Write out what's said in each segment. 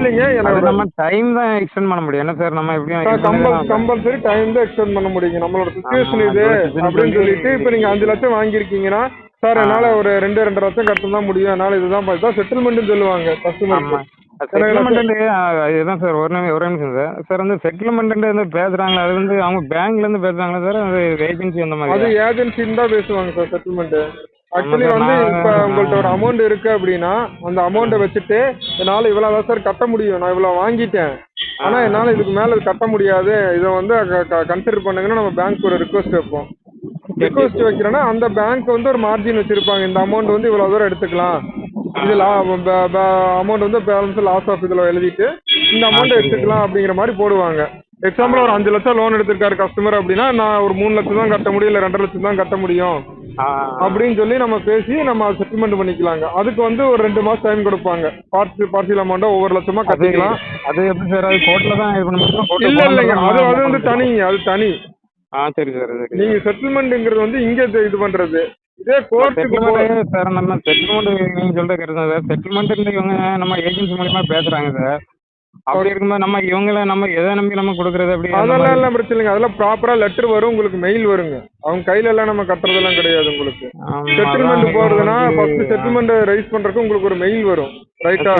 புரியலைங்க அது எனக்கு. நம்ம டைம் தான் எக்ஸ்டெண்ட் பண்ண முடியும் என்ன சார் நம்ம எப்படியும் கம்பல்சரி டைம் தான் எக்ஸ்டெண்ட் பண்ண முடியுங்க. நம்மளோட சுச்சுவேஷன் ஆமா, இது அதோட situation அப்படின்னு சொல்லி சொல்லிட்டு இப்போ நீங்க 5 லட்சம் வாங்கியிருக்கீங்கன்னா, சார் என்னால ஒரு 2 லட்சம் கட்ட தான் முடியும், என்னால இதுதான் பார்த்தா செட்டில்மெண்ட்னு சொல்லுவாங்க கஸ்டமருக்கு. ஆமா செட்டில்மெண்ட் இதுதான் சார் ஒரு நிமிஷம் சார். சார் வந்து செட்டில்மெண்ட் வந்து பேசுறாங்களா அது வந்து அவங்க பேங்க்ல இருந்து பேசுறாங்களா சார் அது ஏஜென்சி அந்த அது மாதிரி ஏஜென்சின்னு தான் பேசுவாங்க சார் செட்டில்மெண்ட். ஆக்சுவலி சார், வந்து நான் இப்போ உங்கள்ட்ட ஒரு அமௌண்ட் இருக்கு அப்படின்னா அந்த அமௌண்ட்டை வச்சுட்டு என்னால் இவ்வளோ தான் சார் கட்ட முடியும், நான் இவ்வளோ வாங்கிட்டேன், ஆனால் என்னால் இதுக்கு மேலே கட்ட முடியாது, இதை வந்து கன்சிடர் பண்ணுங்கன்னு நம்ம பேங்க் ஒரு ரிக்வஸ்ட் வைப்போம். ரிக்வஸ்ட் வைக்கிறோன்னா அந்த பேங்க் வந்து ஒரு மார்ஜின் வச்சிருப்பாங்க, இந்த அமௌண்ட் வந்து இவ்வளோ தூரம் எடுத்துக்கலாம், இதில் அமௌண்ட் வந்து பேலன்ஸ் லாஸ் ஆஃப் இதில் எழுதிட்டு இந்த அமௌண்ட்டை எடுத்துக்கலாம் அப்படிங்கிற மாதிரி போடுவாங்க. எக்ஸாம்பிள் ஒரு 5 லட்சம் லோன் எடுத்திருக்காரு கஸ்டமர் அப்படின்னா, நான் ஒரு 3 லட்சம் தான் கட்ட முடியும், இல்லை 2 லட்சம் தான் கட்ட முடியும் அப்படின்னு சொல்லி நம்ம பேசி நம்ம செட்டில்மெண்ட் பண்ணிக்கலாங்க. அதுக்கு வந்து ஒரு 2 மாசம் டைம் கொடுப்பாங்க. பார்சியல் அமௌண்ட்டை ஒவ்வொரு லட்சமா கட்டிக்கலாம். அது எப்படி சார் அது கோர்ட்ல தான் இது பண்ண முடியும்? இல்ல இல்லைங்க, அது வந்து தனிங்க, அது தனி. சரி சார் நீங்க செட்டில்மெண்ட்ங்கிறது வந்து இங்க இது பண்றது. இதே கோர்ட்டுக்கு சார் நம்ம செட்டில்மெண்ட் நீங்க சொல்ற கரெக்ட் தான் சார். செட்டில்மெண்ட் இவங்க நம்ம ஏஜென்சி மூலியமா பேசுறாங்க சார். அப்படி இருக்கும்போது நம்ம இவங்கள நம்ம எதை நம்பி நம்ம கொடுக்கறது அப்படி அதெல்லாம் எல்லாம் பிரச்சனை இல்லைங்க. அதெல்லாம் ப்ராப்பரா லெட்டர் வரும், உங்களுக்கு மெயில் வருங்க. அவங்க கையில எல்லாம் நம்ம கட்டுறதெல்லாம் கிடையாது. உங்களுக்கு செட்டில்மெண்ட் போறதுன்னா ஃபர்ஸ்ட் செட்டில்மெண்ட் ரைஸ் பண்றதுக்கு உங்களுக்கு ஒரு மெயில் வரும், ரைட்டா?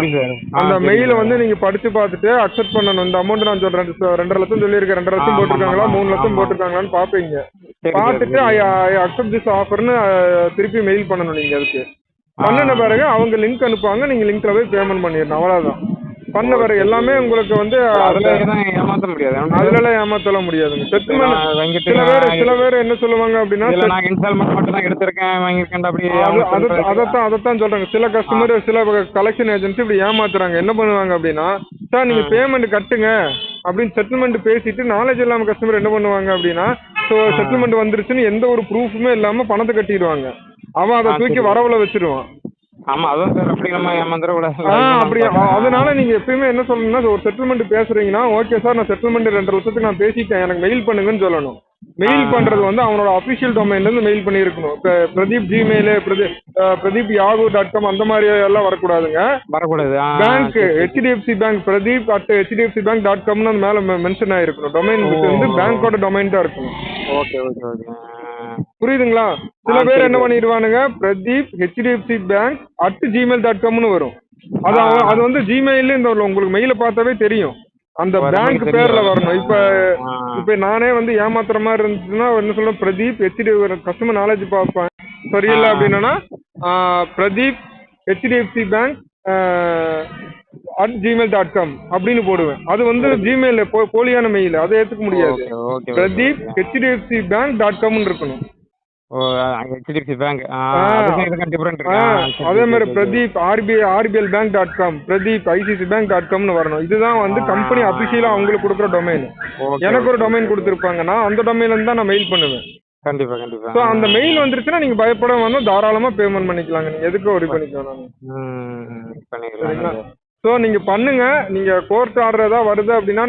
அந்த மெயில வந்து நீங்க படிச்சு பார்த்துட்டு அக்செப்ட் பண்ணணும். இந்த அமௌண்ட் நான் சொல்றேன் 2 லட்சம் சொல்லியிருக்கேன், 2 லட்சம் போட்டிருக்காங்களா 3 லட்சம் போட்டிருக்காங்களான்னு பாப்பீங்க. பார்த்துட்டு ஐ அக்செப்ட் திஸ் ஆஃபர்னு திருப்பி மெயில் பண்ணணும். நீங்க அதுக்கு பண்ணின பிறகு அவங்க லிங்க் அனுப்புவாங்க, நீங்க லிங்க்ல போய் பேமெண்ட் பண்ணிடணும், அவ்வளவுதான். பண்ண பிறகு எல்லாமே உங்களுக்கு வந்து ஏமாத்த முடியாது, அதுல ஏமாத்தல முடியாதுங்க. செட்டில்மெண்ட் சில பேர் என்ன சொல்லுவாங்க அப்படின்னா, அதைத்தான் சொல்றாங்க. சில கஸ்டமர் சில கலெக்ஷன் ஏஜென்சி இப்படி ஏமாத்துறாங்க. என்ன பண்ணுவாங்க அப்படின்னா, சார் நீங்க பேமெண்ட் கட்டுங்க அப்படின்னு செட்டில்மெண்ட் பேசிட்டு நாலேஜ் இல்லாம கஸ்டமர் என்ன பண்ணுவாங்க அப்படின்னா, ஸோ செட்டில்மெண்ட் வந்துருச்சுன்னு எந்த ஒரு ப்ரூஃபுமே இல்லாம பணத்தை கட்டிடுவாங்க. அவன் அதை தூக்கி வரவுல வச்சிருவான். ஆமா அதான் சார், அப்படி நம்ம ஏமாந்துடக்கூடாது. அப்படி அதனால நீங்க எப்பயுமே என்ன சொல்லணும்னா, ஒரு செட்டில்மெண்ட் பேசுறீங்கன்னா, ஓகே சார் நான் செட்டில்மெண்ட் 2 லட்சத்துக்கு நான் பேசிட்டேன், எனக்கு மெயில் பண்ணுங்கன்னு சொல்லணும். மெயில் பண்றது வந்து அவனோட அபிஷியல் டொமைன்ல இருந்து மெயில் பண்ணியிருக்கணும். இப்போ பிரதீப் ஜிமெயில், பிரதீப் yahoo.com அந்த மாதிரி எல்லாம் வரக்கூடாதுங்க. Bank HDFC bank Pradeep @HDFCbank.com அந்த மேல மென்ஷன் ஆயிருக்கணும். டொமைன் வந்து பேங்கோட டொமைன் தான் இருக்கணும். ஓகே ஓகே ஓகே புரியுதுங்களா? சில பேர் என்ன பண்ணிடுவானுங்க, பிரதீப் HDFCbank@gmail.comனு வரும். அது வந்து ஜிமெயில் இந்த உங்களுக்கு மெயில பார்த்தாவே தெரியும், அந்த பேங்க் பேர்ல வரணும். இப்ப நானே வந்து ஏமாத்துற மாதிரி இருந்துச்சுன்னா என்ன சொல்றேன், பிரதீப் கஸ்டமர் நாலேஜ் பார்ப்பேன். சரியில்லை அப்படின்னா பிரதீப் HDFCbank @gmail.com அப்படின்னு போடுவேன். அது வந்து ஜிமெயில் போலியான மெயில், அதை ஏத்துக்க முடியாது. பிரதீப் HDFCbank.com இருக்கணும். அதே மாதிரி பிரதீப் RBLbank.com, பிரதீப் ICICIbank.comனு வரணும். இதுதான் வந்து கம்பெனி அபிஷியலா அவங்களுக்கு கொடுக்குற டொமைன். எனக்கு ஒரு டொமைன் கொடுத்துருப்பாங்க, நான் அந்த டொமைன்ல இருந்து தான் நான் மெயில் பண்ணுவேன். கண்டிப்பா கண்டிப்பா. ஸோ அந்த மெயில் வந்துருச்சுன்னா நீங்க பயப்பட வேணும், தாராளமா பேமெண்ட் பண்ணிக்கலாங்க. நீங்க எதுக்கும் ஒரி பண்ணிக்கலாம். ஸோ நீங்க பண்ணுங்க. நீங்க கோர்ட் ஆர்டர் ஏதாவது வருது அப்படின்னா